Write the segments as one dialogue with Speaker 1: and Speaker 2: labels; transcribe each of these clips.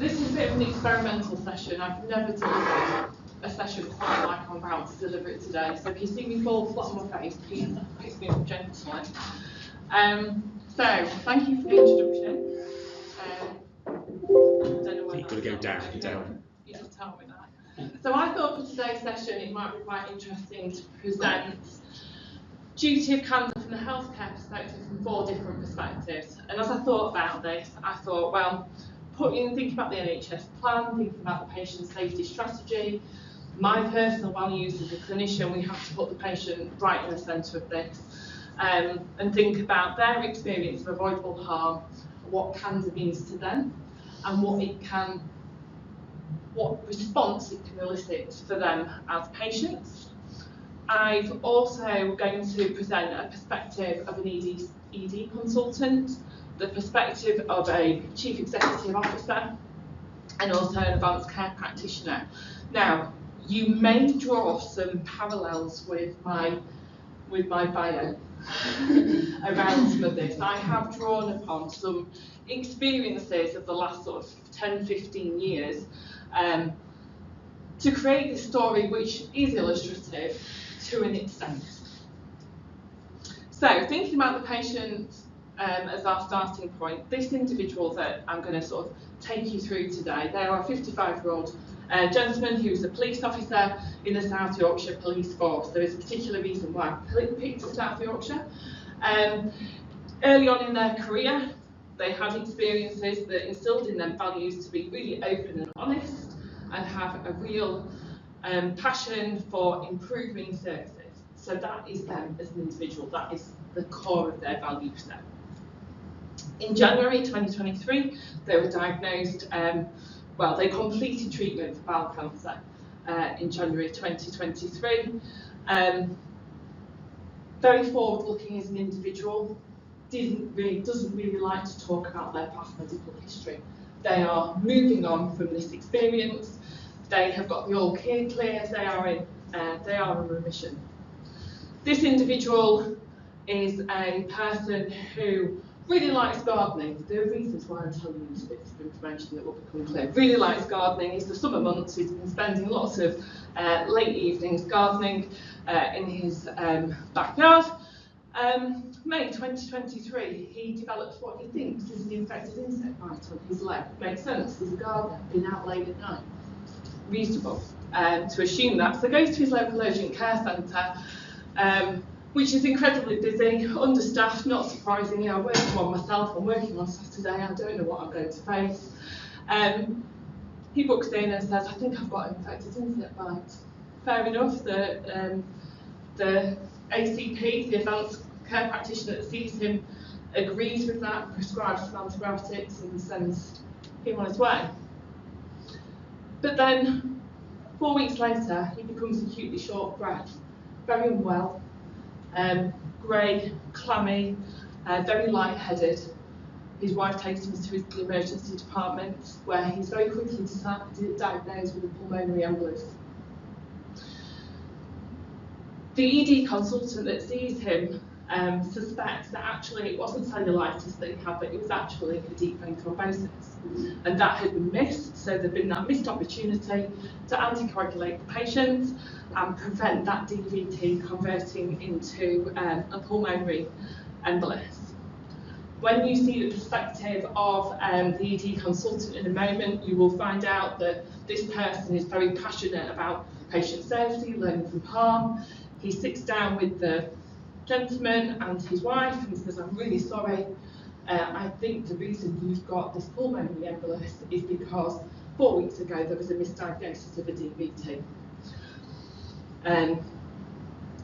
Speaker 1: this is a bit of an experimental session. I've never delivered a session quite like I'm about to deliver it today. So if you see me fall flat on my face, please pick me up gently. So thank you for the introduction. I don't know why
Speaker 2: you've got to go down.
Speaker 1: You just tell me that. So I thought for today's session it might be quite interesting to present duty of candour from the healthcare perspective from 4 different perspectives. And as I thought about this, I thought, well, thinking about the NHS plan, thinking about the patient safety strategy, my personal values as a clinician, we have to put the patient right in the centre of this, and think about their experience of avoidable harm, what candour means to them, and what response it can elicit for them as patients. I've also going to present a perspective of an ED consultant, the perspective of a chief executive officer, and also an advanced care practitioner. Now, you may draw some parallels with my bio around some of this. I have drawn upon some experiences of the last sort of 10, 15 years to create this story which is illustrative to an extent. So, thinking about the patient as our starting point, this individual that I'm going to sort of take you through today, they are a 55-year-old gentleman who's a police officer in the South Yorkshire Police Force. There is a particular reason why I picked South Yorkshire. Early on in their career, they had experiences that instilled in them values to be really open and honest and have a real passion for improving services. So that is them as an individual, that is the core of their value set. In January 2023, they were diagnosed, they completed treatment for bowel cancer in January 2023. Very forward-looking as an individual, doesn't really like to talk about their past medical history. They are moving on from this experience. They have got the all clear. They are in remission. This individual is a person who really likes gardening. There are reasons why I'm telling you these bits of information that will become clear. Really likes gardening. It's the summer months. He's been spending lots of late evenings gardening in his backyard. May 2023, he develops what he thinks is an infected insect bite on his leg. Makes sense. He's a gardener, been out late at night. Reasonable to assume that. So goes to his local urgent care centre, which is incredibly busy, understaffed, not surprisingly. I work one myself, I'm working on Saturday, I don't know what I'm going to face. He books in and says, I think I've got an infected insect bite. Fair enough, the ACP, the advanced care practitioner that sees him, agrees with that, prescribes some antibiotics and sends him on his way. But then, 4 weeks later, he becomes acutely short of breath, very unwell, grey, clammy, very lightheaded. His wife takes him to the emergency department, where he's very quickly diagnosed with a pulmonary embolus. The ED consultant that sees him suspects that actually it wasn't cellulitis that he had, but it was actually a deep vein thrombosis. And that had been missed, so there'd been that missed opportunity to anticoagulate the patient and prevent that DVT converting into a pulmonary embolus. When you see the perspective of the ED consultant in a moment, you will find out that this person is very passionate about patient safety, learning from harm. He sits down with the gentleman and his wife and says, I'm really sorry. I think the reason you've got this pulmonary embolus is because 4 weeks ago there was a misdiagnosis of a DVT. And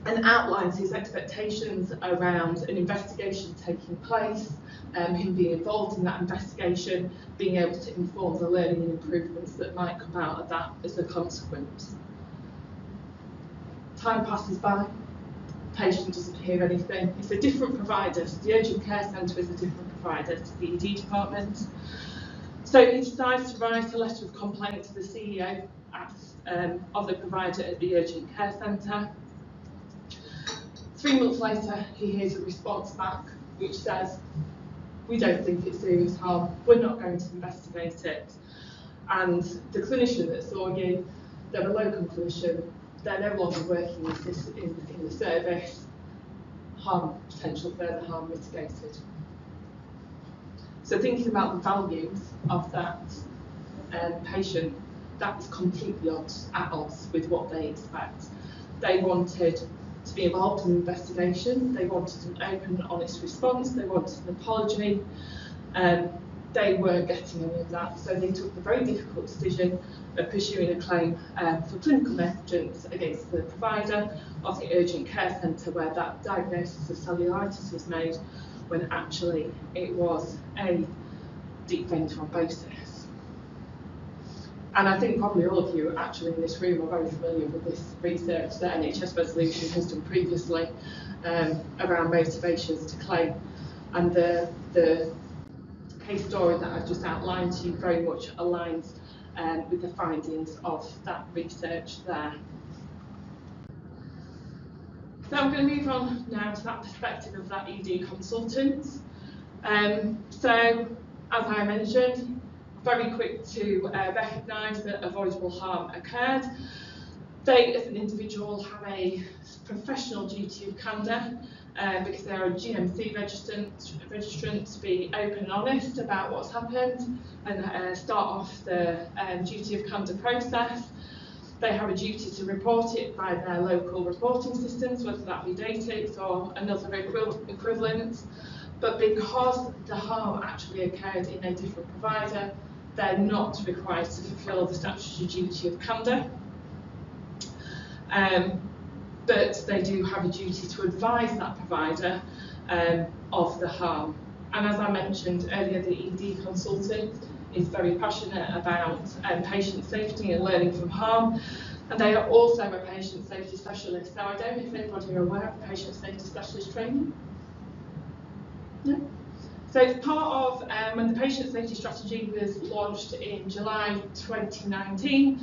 Speaker 1: outlines his expectations around an investigation taking place, him being involved in that investigation, being able to inform the learning and improvements that might come out of that as a consequence. Time passes by. Patient doesn't hear anything. It's a different provider. So the urgent care centre is a different provider to the ED department. So he decides to write a letter of complaint to the CEO of the provider at the urgent care centre. 3 months later, he hears a response back which says, we don't think it's serious harm, we're not going to investigate it. And the clinician that saw you, they're a locum clinician, they're no longer working in the service, potential further harm mitigated. So thinking about the values of that patient, that was completely at odds with what they expect. They wanted to be involved in the investigation, they wanted an open, honest response, they wanted an apology. They weren't getting any of that, so they took the very difficult decision of pursuing a claim for clinical negligence against the provider of the urgent care centre where that diagnosis of cellulitis was made, when actually it was a deep vein thrombosis. And I think probably all of you actually in this room are very familiar with this research that NHS Resolution has done previously around motivations to claim. And the case story that I've just outlined to you very much aligns with the findings of that research there. So I'm going to move on now to that perspective of that ED consultant. So, as I mentioned, very quick to recognise that avoidable harm occurred. They, as an individual, have a professional duty of candour because they are a GMC registrant to be open and honest about what's happened and start off the duty of candour process. They have a duty to report it by their local reporting systems, whether that be Datix or another equivalent. But because the harm actually occurred in a different provider, they're not required to fulfil the statutory duty of candour. But they do have a duty to advise that provider of the harm. And as I mentioned earlier, the ED consultant is very passionate about patient safety and learning from harm. And they are also a patient safety specialist. So I don't know if anybody are aware of patient safety specialist training. No? So it's part of when the patient safety strategy was launched in July 2019.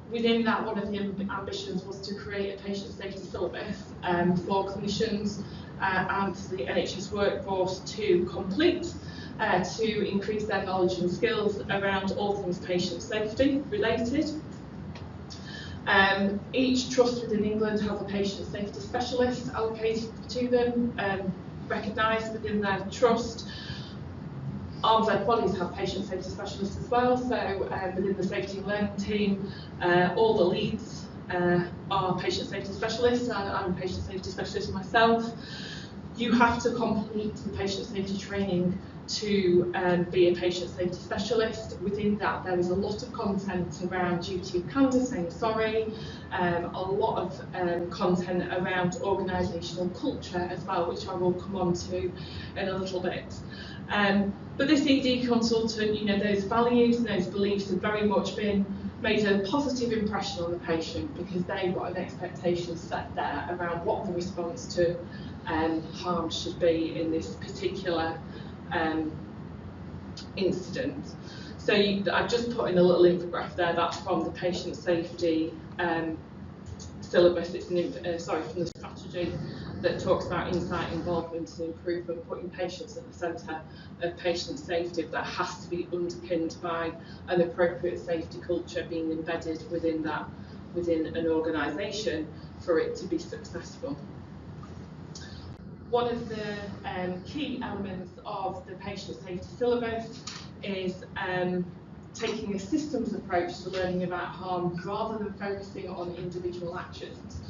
Speaker 1: Within that, one of the ambitions was to create a patient safety syllabus for clinicians and the NHS workforce to complete to increase their knowledge and skills around all things patient safety related. Each trust within England has a patient safety specialist allocated to them, recognised within their trust. Arms-led bodies have patient safety specialists as well, so within the safety and learning team, all the leads are patient safety specialists, and I'm a patient safety specialist myself. You have to complete the patient safety training to be a patient safety specialist. Within that, there is a lot of content around duty of candour, saying sorry, a lot of content around organisational culture as well, which I will come on to in a little bit. But this ED consultant, you know, those values and those beliefs have very much been made a positive impression on the patient because they've got an expectation set there around what the response to harm should be in this particular incident. So I've just put in a little infographic there. That's from the patient safety syllabus. It's from the strategy that talks about insight, involvement and improvement, putting patients at the centre of patient safety. That has to be underpinned by an appropriate safety culture being embedded within an organisation for it to be successful. One of the key elements of the patient safety syllabus is taking a systems approach to learning about harm rather than focusing on individual actions.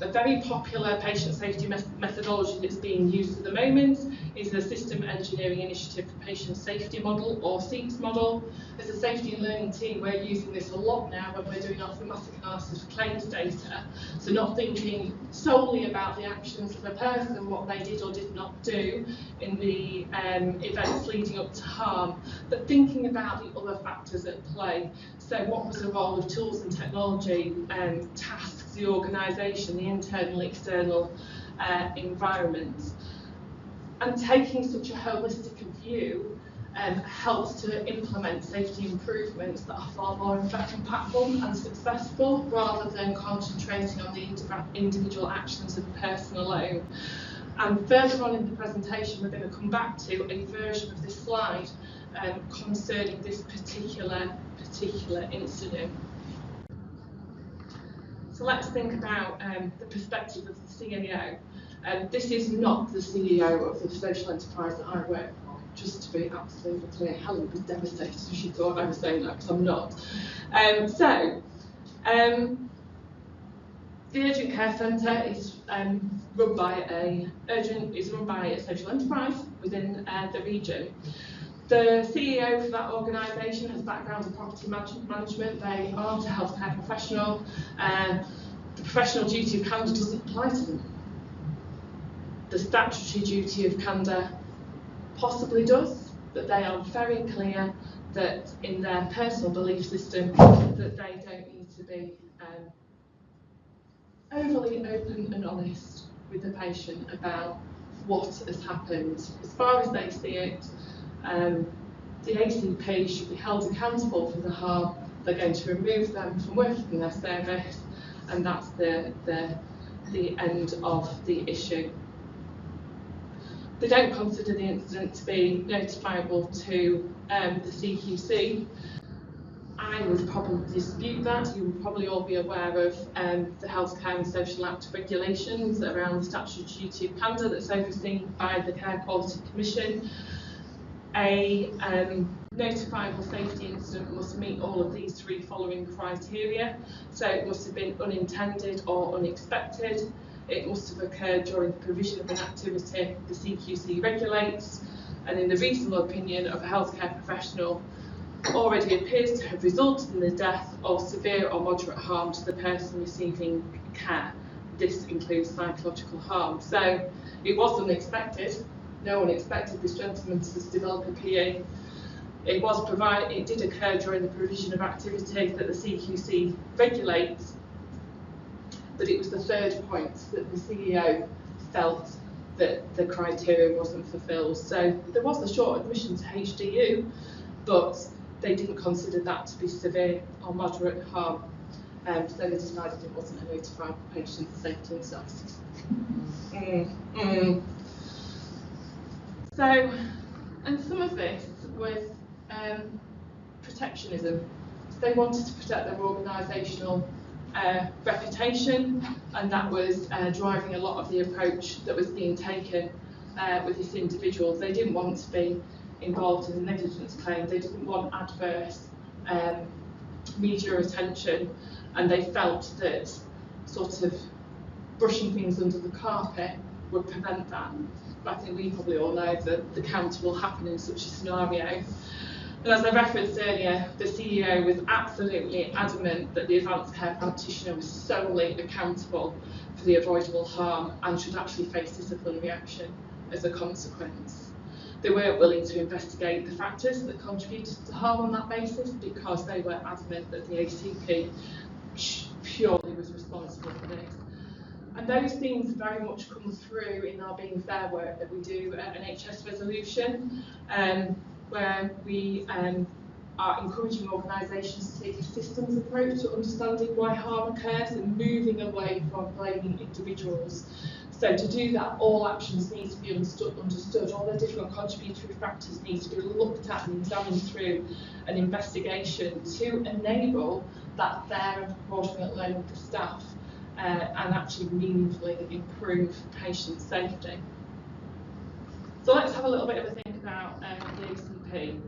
Speaker 1: A very popular patient safety methodology that's being used at the moment is the System Engineering Initiative for Patient Safety model, or SEAPS model. As a safety and learning team, we're using this a lot now when we're doing our thematic analysis of claims data. So not thinking solely about the actions of a person, what they did or did not do in the events leading up to harm, but thinking about the other factors at play. So what was the role of tools and technology, tasks, the organisation, the internal, external environment. And taking such a holistic view helps to implement safety improvements that are far more impactful and successful, rather than concentrating on the individual actions of the person alone. And further on in the presentation, we're going to come back to a version of this slide concerning this particular incident. So let's think about the perspective of the CEO. This is not the CEO of the social enterprise that I work for, just to be absolutely clear. Helen was devastated if she thought I was saying that, because I'm not. The urgent care centre is run by a social enterprise within the region. The CEO for that organisation has a background in property management. They aren't a healthcare professional. The professional duty of candour doesn't apply to them. The statutory duty of candour possibly does, but they are very clear that in their personal belief system that they don't need to be overly open and honest with the patient about what has happened. As far as they see it, the ACP should be held accountable for the harm. They're going to remove them from working in their service, and that's the end of the issue. They don't consider the incident to be notifiable to the CQC. I would probably dispute that. You would probably all be aware of the Healthcare and Social Act regulations around the statutory duty of candour that's overseen by the Care Quality Commission. A notifiable safety incident must meet all of these three following criteria. So it must have been unintended or unexpected. It must have occurred during the provision of an activity the CQC regulates, and in the reasonable opinion of a healthcare professional, already appears to have resulted in the death or severe or moderate harm to the person receiving care. This includes psychological harm. So it was unexpected. No one expected this gentleman to develop a PE. It did occur during the provision of activities that the CQC regulates, but it was the third point that the CEO felt that the criteria wasn't fulfilled. So there was a short admission to HDU, but they didn't consider that to be severe or moderate harm. So they decided it wasn't a notifiable patient safety incident. So, and some of this was protectionism. So they wanted to protect their organisational reputation, and that was driving a lot of the approach that was being taken with this individual. They didn't want to be involved in a negligence claim. They didn't want adverse media attention, and they felt that sort of brushing things under the carpet would prevent that. But I think we probably all know that the counter will happen in such a scenario. And as I referenced earlier, the CEO was absolutely adamant that the advanced care practitioner was solely accountable for the avoidable harm and should actually face disciplinary action as a consequence. They weren't willing to investigate the factors that contributed to harm on that basis because they were adamant that the ACP purely was responsible for this. And those themes very much come through in our Being Fair work that we do at NHS Resolution, where we are encouraging organisations to take a systems approach to understanding why harm occurs and moving away from blaming individuals. So to do that, all actions need to be understood. All the different contributory factors need to be looked at and examined through an investigation to enable that fair and proportionate learning of the staff and actually meaningfully improve patient safety. So let's have a little bit of a think about the ACP.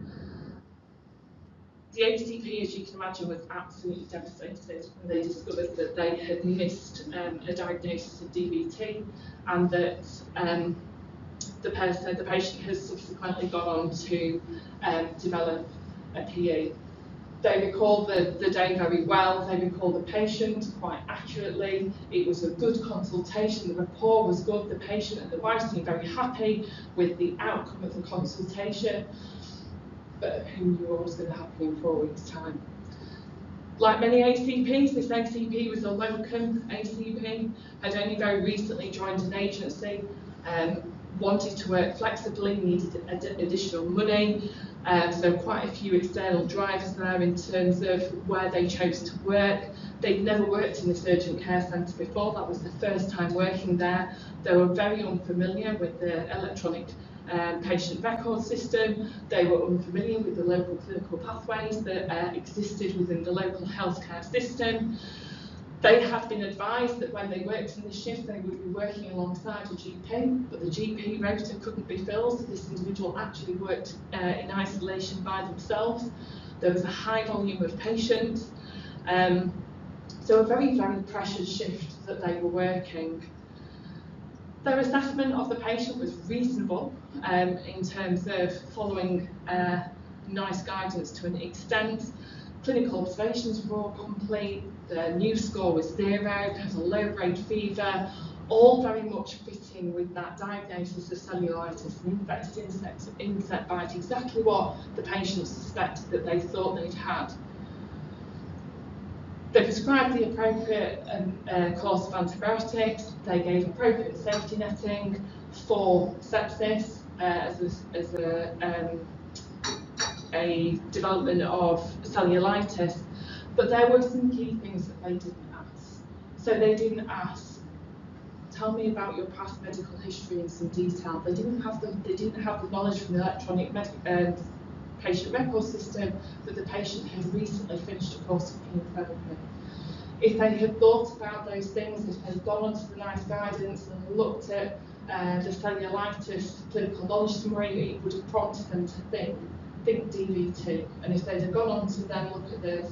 Speaker 1: The ACP, as you can imagine, was absolutely devastated when they discovered that they had missed a diagnosis of DVT, and that the patient has subsequently gone on to develop a PE. They recall the day very well. They recall the patient quite accurately. It was a good consultation. The rapport was good. The patient and the wife seemed very happy with the outcome of the consultation. But who knew what was going to happen in 4 weeks' time? Like many ACPs, this ACP was a locum ACP, had only very recently joined an agency, wanted to work flexibly, needed additional money, so quite a few external drivers there in terms of where they chose to work. They'd never worked in this urgent care centre before. That was the first time working there. They were very unfamiliar with the electronic patient record system. They were unfamiliar with the local clinical pathways that existed within the local healthcare system. They had been advised that when they worked in the shift, they would be working alongside a GP, but the GP rota couldn't be filled, so this individual actually worked in isolation by themselves. There was a high volume of patients, so a very, very pressured shift that they were working. Their assessment of the patient was reasonable in terms of following NICE guidance to an extent. Clinical observations were all complete, the news score was 0, there was a low-grade fever, all very much fitting with that diagnosis of cellulitis, an infected insect bite, exactly what the patient suspected that they thought they'd had. They prescribed the appropriate course of antibiotics, they gave appropriate safety netting for sepsis as a development of cellulitis, but there were some key things that they didn't ask. So they didn't ask, tell me about your past medical history in some detail. They didn't have the knowledge from the electronic patient record system that the patient had recently finished a course of chemotherapy. If they had thought about those things, if they'd gone onto the NICE guidance and looked at the cellulitis clinical knowledge summary, it would have prompted them to think DVT. And if they'd have gone on to then look at the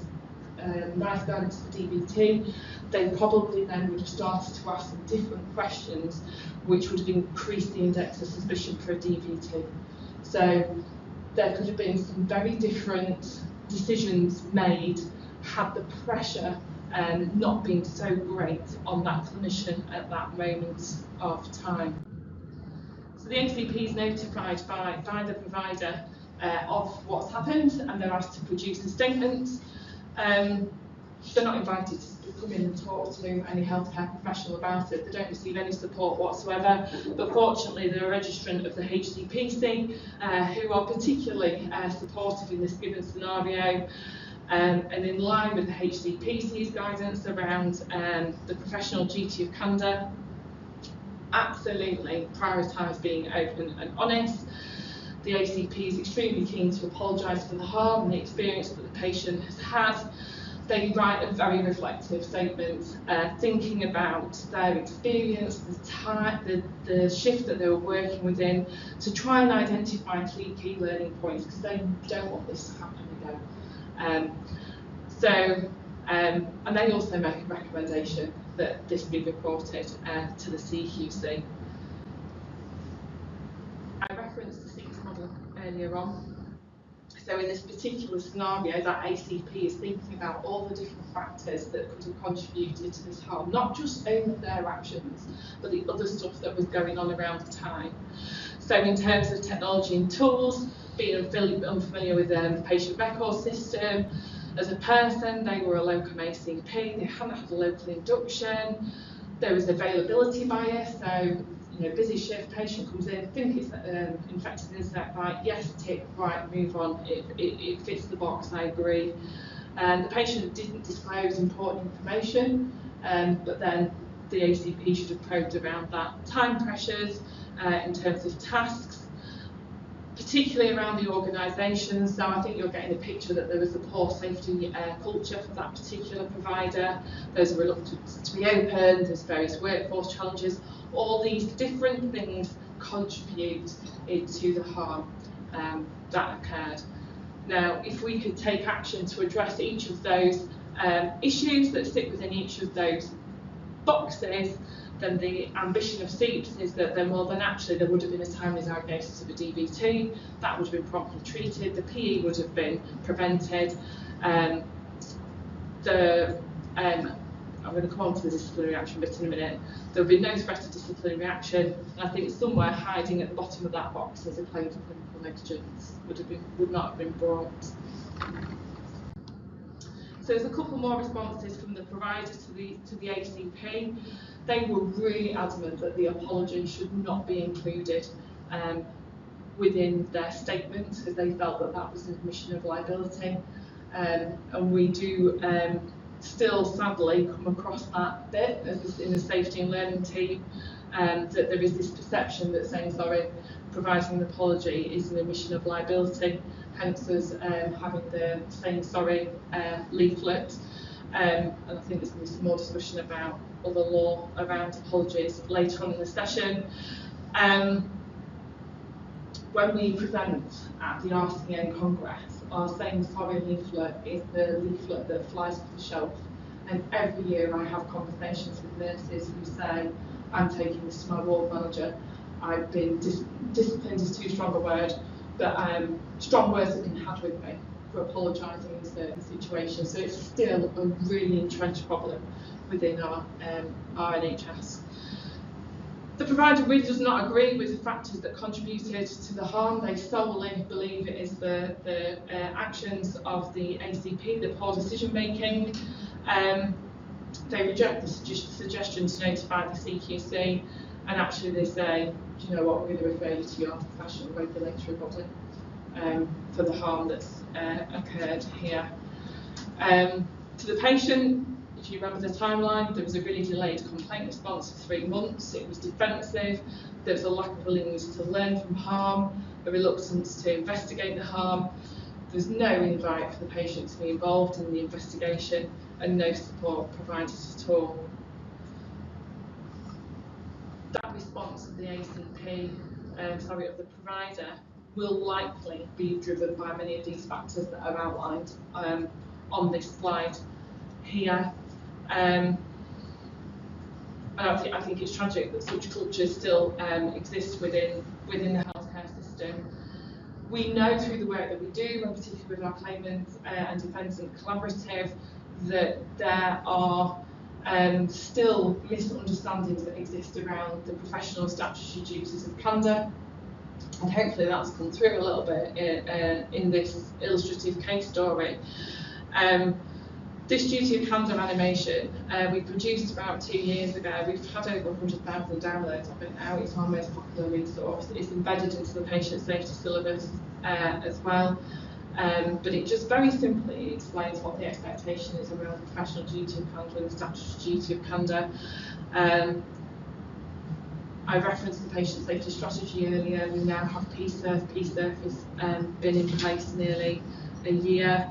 Speaker 1: NICE guidance for DVT, they probably then would have started to ask some different questions, which would have increased the index of suspicion for a DVT. So there could have been some very different decisions made had the pressure not been so great on that clinician at that moment of time. So the ACP is notified by the provider of what's happened, and they're asked to produce a statement. They're not invited to come in and talk to any healthcare professional about it. They don't receive any support whatsoever, but fortunately they're a registrant of the HCPC who are particularly supportive in this given scenario, and in line with the HCPC's guidance around the professional duty of candour, absolutely prioritise being open and honest. The ACP is extremely keen to apologise for the harm and the experience that the patient has had. They write a very reflective statement, thinking about their experience, the shift that they were working within, to try and identify key learning points, because they don't want this to happen again. And they also make a recommendation that this be reported to the CQC. I referenced the 6 model earlier on. So in this particular scenario, that ACP is thinking about all the different factors that could have contributed to this harm, not just only their actions, but the other stuff that was going on around the time. So in terms of technology and tools, being unfamiliar with the patient record system, as a person, they were a locum ACP, they hadn't had a local induction, there was availability bias, so busy shift, patient comes in, think it's infected insect bite, yes, tick, right, move on, it fits the box, I agree. And the patient didn't disclose important information, but then the ACP should have probed around that. Time pressures in terms of tasks, particularly around the organisation. So I think you're getting a picture that there was a poor safety culture for that particular provider. There's a reluctance to be open, there's various workforce challenges. All these different things contribute into the harm that occurred. Now, if we could take action to address each of those issues that sit within each of those boxes, then the ambition of SEEPS is that there would have been a timely diagnosis of a DVT, that would have been promptly treated, the PE would have been prevented, I'm going to come on to the disciplinary action bit in a minute. There would be no threat of disciplinary action, and I think somewhere hiding at the bottom of that box as a claim for clinical negligence would not have been brought. So there's a couple more responses from the provider to the ACP. They were really adamant that the apology should not be included within their statement, because they felt that that was an admission of liability. And we do still sadly come across that bit in the safety and learning team, that there is this perception that saying sorry providing an apology is an admission of liability, hence us having the saying sorry leaflet. And I think there's going to be some more discussion about other law around apologies later on in the session. When we present at the RCN Congress, our saying sorry leaflet is the leaflet that flies off the shelf. And every year I have conversations with nurses who say, I'm taking this to my ward manager. I've been disciplined is too strong a word, but strong words have been had with me for apologising in certain situations. So it's still a really entrenched problem within our NHS. The provider really does not agree with the factors that contributed to the harm. They solely believe it is the actions of the ACP, the poor decision making. They reject the suggestion to notify the CQC, and actually they say, do you know what, we're going to refer you to your professional regulatory body for the harm that's occurred here. To the patient, if you remember the timeline, there was a really delayed complaint response for 3 months. It was defensive. There was a lack of willingness to learn from harm, a reluctance to investigate the harm. There's no invite for the patient to be involved in the investigation, and no support provided at all. That response of the ACP, of the provider, will likely be driven by many of these factors that are outlined on this slide here. And I think it's tragic that such culture still exists within the healthcare system. We know through the work that we do, and particularly with our claimants and defendant collaborative, that there are still misunderstandings that exist around the professional statutory duties of candour, and hopefully that's come through a little bit in this illustrative case story. This duty of candour animation we produced about 2 years ago. We've had over 100,000 downloads of it now. It's our most popular resource. It's embedded into the patient safety syllabus as well. But it just very simply explains what the expectation is around the professional duty of candour and the statutory duty of candour. I referenced the patient safety strategy earlier. We now have PSERF. PSERF has been in place nearly a year.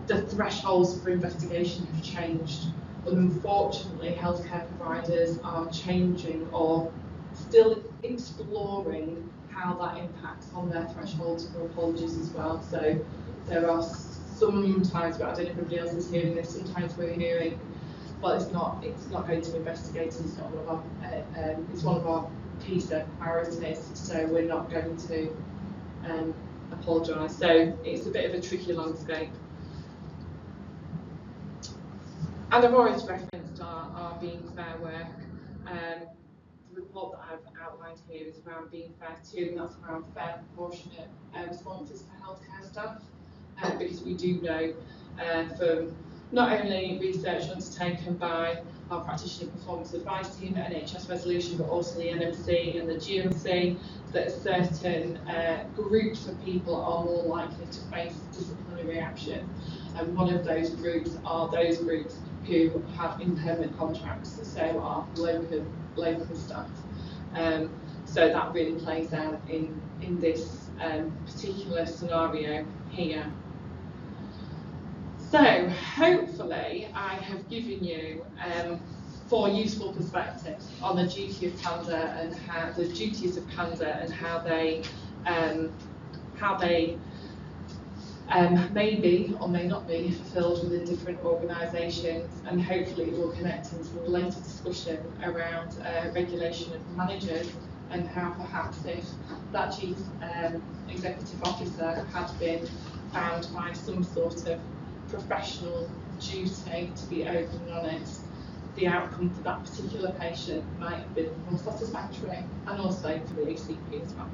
Speaker 1: The thresholds for investigation have changed, and unfortunately healthcare providers are changing or still exploring how that impacts on their thresholds for apologies as well. So there are sometimes, but I don't know if everybody else is hearing this, sometimes we're hearing, well, it's not going to be investigated, it's not one of our, it's one of our PSERF priorities, so we're not going to apologise. So it's a bit of a tricky landscape. And I've already referenced our Being Fair work. The report that I've outlined here is around Being Fair too, and that's around fair proportionate responses for healthcare staff, because we do know from not only research undertaken by our practitioner performance advice team at NHS Resolution, but also the NMC and the GMC, that certain groups of people are more likely to face disciplinary action. And one of those groups are those groups who have impairment contracts, so our local staff. So that really plays out in this particular scenario here. So hopefully I have given you 4 useful perspectives on the duty of candour and how the duties of candour and how they may be or may not be fulfilled within different organisations, and hopefully it will connect into the later discussion around regulation of managers and how perhaps if that chief executive officer had been bound by some sort of professional duty to be open and honest, the outcome for that particular patient might have been more satisfactory, and also for the ACP as well.